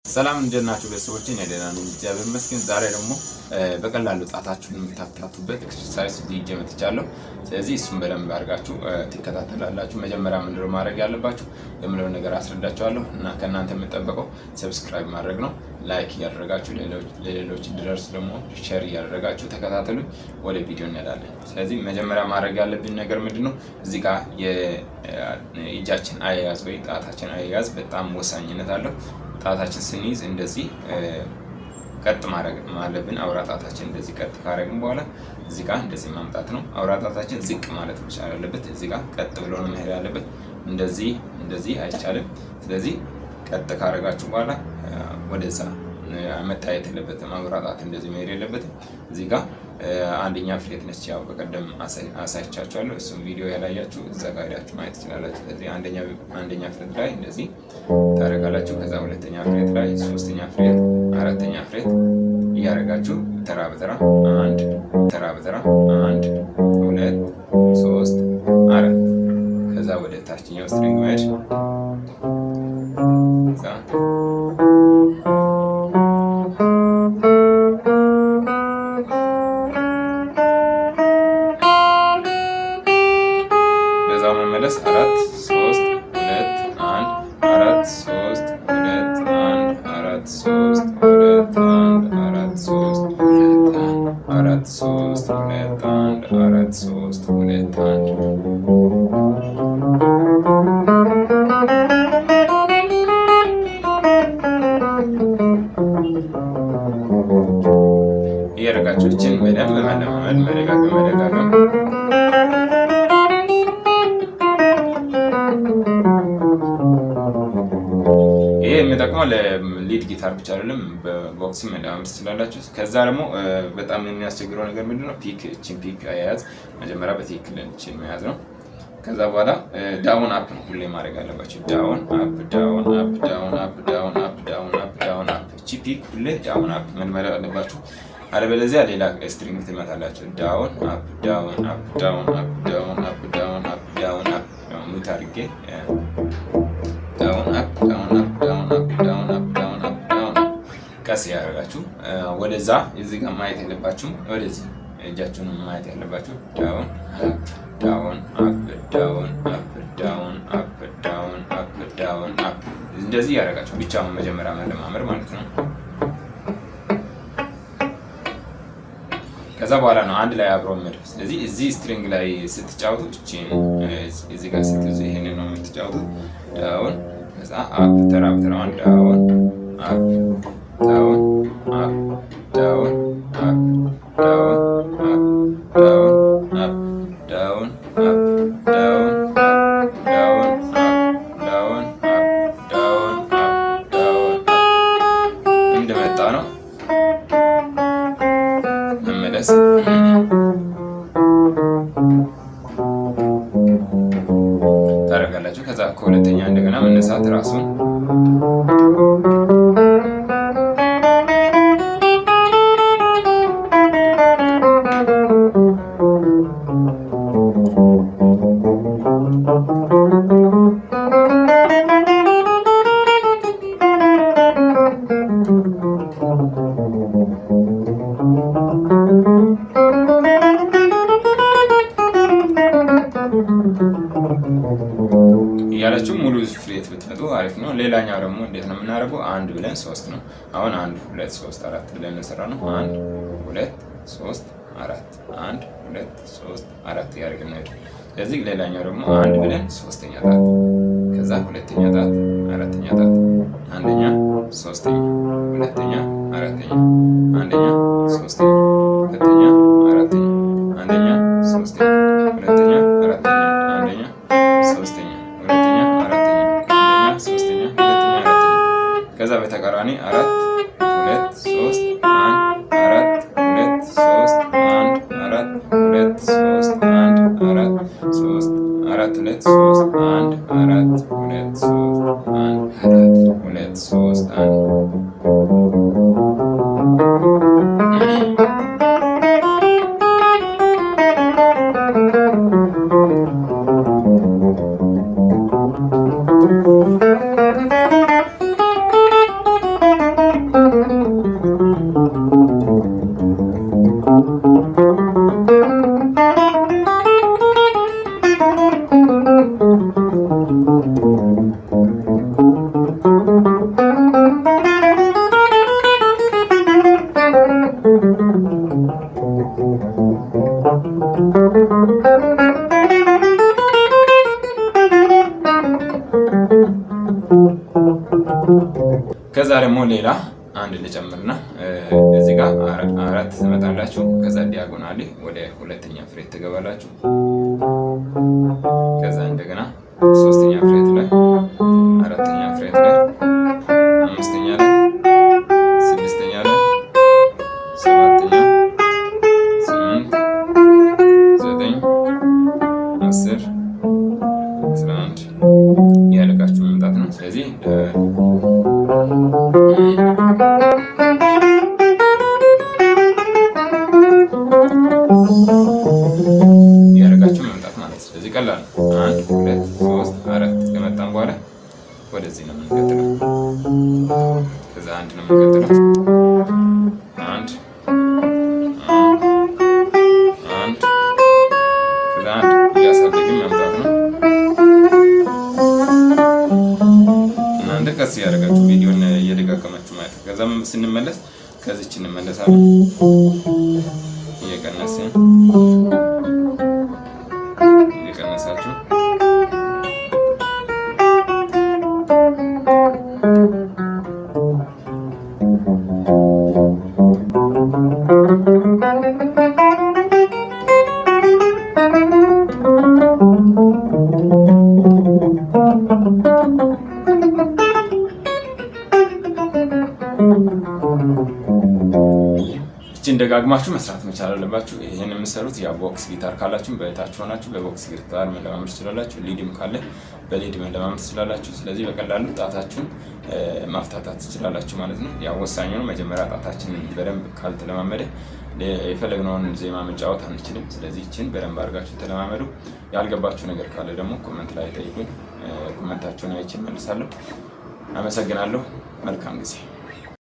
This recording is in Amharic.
ሰላም እንደናችሁ ቤተሰቦቼ፣ እኔ ደህና ነኝ እግዚአብሔር ይመስገን። ዛሬ ደግሞ በቀላሉ ጣታችሁን የምታፍታቱበት ኤክሰርሳይዝ ይዤ መጥቻለሁ። ስለዚህ እሱን በደንብ አድርጋችሁ ትከታተላላችሁ። መጀመሪያ ምንድነው ማድረግ ያለባችሁ የምለውን ነገር አስረዳችኋለሁ እና ከእናንተ የምጠበቀው ሰብስክራይብ ማድረግ ነው። ላይክ እያደረጋችሁ ለሌሎች እንዲደርስ ደግሞ ሼር እያደረጋችሁ ተከታተሉ። ወደ ቪዲዮ እንሄዳለን። ስለዚህ መጀመሪያ ማድረግ ያለብን ነገር ምንድነው? እዚህ ጋር የእጃችን አያያዝ ወይ ጣታችን አያያዝ በጣም ወሳኝነት አለው። ጣታችን ስንይዝ እንደዚህ ቀጥ ማድረግ አለብን። አውራ ጣታችን እንደዚህ ቀጥ ካደረግን በኋላ እዚህ ጋር እንደዚህ ማምጣት ነው። አውራ ጣታችን ዝቅ ማለት መቻል አለበት። እዚህ ጋር ቀጥ ብሎ ነው መሄድ ያለበት። እንደዚህ አይቻልም። ስለዚህ ቀጥ ካደረጋችሁ በኋላ ወደዛ መታየት የለበትም። አውራ ጣት እንደዚህ መሄድ የለበትም። እዚህ ጋር አንደኛ ፍሌት ነች። ያው በቀደም አሳይቻችኋለሁ። እሱም ቪዲዮ ያላያችሁ እዛ ጋር ሄዳችሁ ማየት ትችላላችሁ። ስለዚህ አንደኛ ፍሌት ላይ እንደዚህ ታደርጋላችሁ። ከዛ ሁለተኛ ፍሌት ላይ፣ ሶስተኛ ፍሌት፣ አራተኛ ፍሌት እያደረጋችሁ ተራ በተራ አንድ፣ ተራ በተራ አንድ፣ ሁለት፣ ሶስት፣ አራት። ከዛ ወደ ታችኛው ስትሪንግ መሄድ መመለስ 4 3 2 1 4 3 2 1 4 3 2 1 4 3 2 1 4 3 2 1 4 3 2 1 እያደረጋችሁ እችን በደንብ መለማመድ መደጋገም ይሄ የሚጠቅመው ለሊድ ጊታር ብቻ አይደለም፣ በቦክሲንግ መለማመድ ትችላላችሁ። ከዛ ደግሞ በጣም የሚያስቸግረው ነገር ምንድነው? እቺን ፒክ አያያዝ መጀመሪያ በትክክል እቺን መያዝ ነው። ከዛ በኋላ ዳውን አፕ ነው ሁሌ ማድረግ አለባችሁ። ዳውን አፕ ዳውን አፕ ዳውን አፕ ዳውን አፕ ዳውን አፕ ዳውን አፕ። እቺ ፒክ ሁሌ ዳውን አፕ መልመድ አለባችሁ። አለበለዚያ ሌላ ስትሪንግ ትመታላችሁ። ዳውን አፕ ዳውን አፕ ዳውን አፕ ዳውን አፕ ዳውን አፕ ዳውን አፕ ሙት አድርጌ ዳውን አፕ ዳውን አፕ ዳውን አፕ ዳውን አፕ ዳውን አፕ ዳውን አፕ ቀስ ያደርጋችሁ ወደዛ። እዚህ ጋር ማየት የለባችሁም፣ ወደዚህ እጃችሁን ማየት ያለባችሁ። ዳውን አፕ ዳውን አፕ ዳውን አፕ ዳውን አፕ ዳውን አፕ ዳውን አፕ እንደዚህ ያደርጋችሁ ብቻውን መጀመሪያ መለማመድ ማለት ነው። ከዛ በኋላ ነው አንድ ላይ አብሮ መድ። ስለዚህ እዚህ ስትሪንግ ላይ ስትጫወቱ እቺን እዚህ ጋር ስትይዙ ይሄንን ነው የምትጫወቱት። ዳውን ከዛ አፕ ተራ በተራ ዳውን አፕ ዳውን አፕ ዳውን አፕ ዳውን አፕ ዳውን አፕ ዳውን አፕ ዳውን አፕ ዳውን አፕ ዳውን አፕ ዳውን አፕ ዳውን እንደመጣ ነው መመለስ። ታደርጋላችሁ። ከዛ ከሁለተኛ እንደገና መነሳት ራሱን እያላችሁ ሙሉ ፍሌት ብትመጡ አሪፍ ነው። ሌላኛው ደግሞ እንዴት ነው የምናደርገው? 1 ብለን 3 ነው። አሁን 1 2 3 4 ብለን እንሰራ ነው። 1 2 3 4 1 2 3 4 ያደርግና ነው። ስለዚህ ሌላኛው ደግሞ 1 ብለን ሶስተኛ ጣት፣ ከዛ ሁለተኛ ጣት፣ አራተኛ ጣት፣ አንደኛ ሶስተኛ፣ ሁለተኛ አራተኛ፣ አንደኛ ሶስተኛ፣ ሁለተኛ አራተኛ፣ አንደኛ ሶስተኛ፣ ሁለተኛ አራተኛ፣ አንደኛ ሶስተኛ፣ ሁለተኛ አራተኛ፣ አንደኛ ሶስተኛ፣ ሁለተኛ አራተኛ። ከዛ በተቃራኒ 4 2 3 1 4 2 3 1 4 2 3 1 4 3 4 2 3 1 4 2 3 1 4 2 3 1 ከዛ ደግሞ ሌላ አንድ ልጨምርና እዚህ ጋር 4 ትመጣላችሁ። ከዛ ዲያጎናሊ ወደ ሁለተኛ ፍሬት ትገባላችሁ። ከዛ እንደገና ሶስተኛ ፍሬት ላይ፣ አራተኛ ፍሬት ላይ፣ አምስተኛ ላይ፣ ስድስተኛ ላይ፣ ሰባተኛ፣ 8፣ 9፣ 10፣ 11 ያለቃችሁ መምጣት ነው። ስለዚህ ያለቃችሁ መምጣት ማለት ስለዚህ ቀላል ነው። 1 2 3 4 ከመጣን በኋላ ወደዚህ ነው የምንቀጥለው። ከዛ 1 ነው የምንቀጥለው። 1 ከዛ 1 እያሳደግን መምጣት ነው። እናንተ ቀስ ያደርጋችሁ ቪዲዮን እየደጋገማችሁ ማለት ነው። ከዛም ስንመለስ ከዚች እንመለሳለን እየቀነሳችሁ እቺን ደጋግማችሁ መስራት መቻል አለባችሁ። ይሄን የምትሰሩት ያ ቦክስ ጊታር ካላችሁ በእታችሁ ሆናችሁ በቦክስ ጊታር መለማመድ ትችላላችሁ። ሊድም ካለ በሊድ መለማመድ ትችላላችሁ። ስለዚህ በቀላሉ ጣታችሁን ማፍታታት ትችላላችሁ ማለት ነው። ያው ወሳኙ ነው መጀመሪያ ጣታችንን በደንብ ካልተለማመደ የፈለግነውን ዜማ መጫወት አንችልም። ስለዚህ እቺን በደንብ አድርጋችሁ ተለማመዱ። ያልገባችሁ ነገር ካለ ደግሞ ኮሜንት ላይ ጠይቁኝ። ኮሜንታችሁን አይቼ እመልሳለሁ። አመሰግናለሁ። መልካም ጊዜ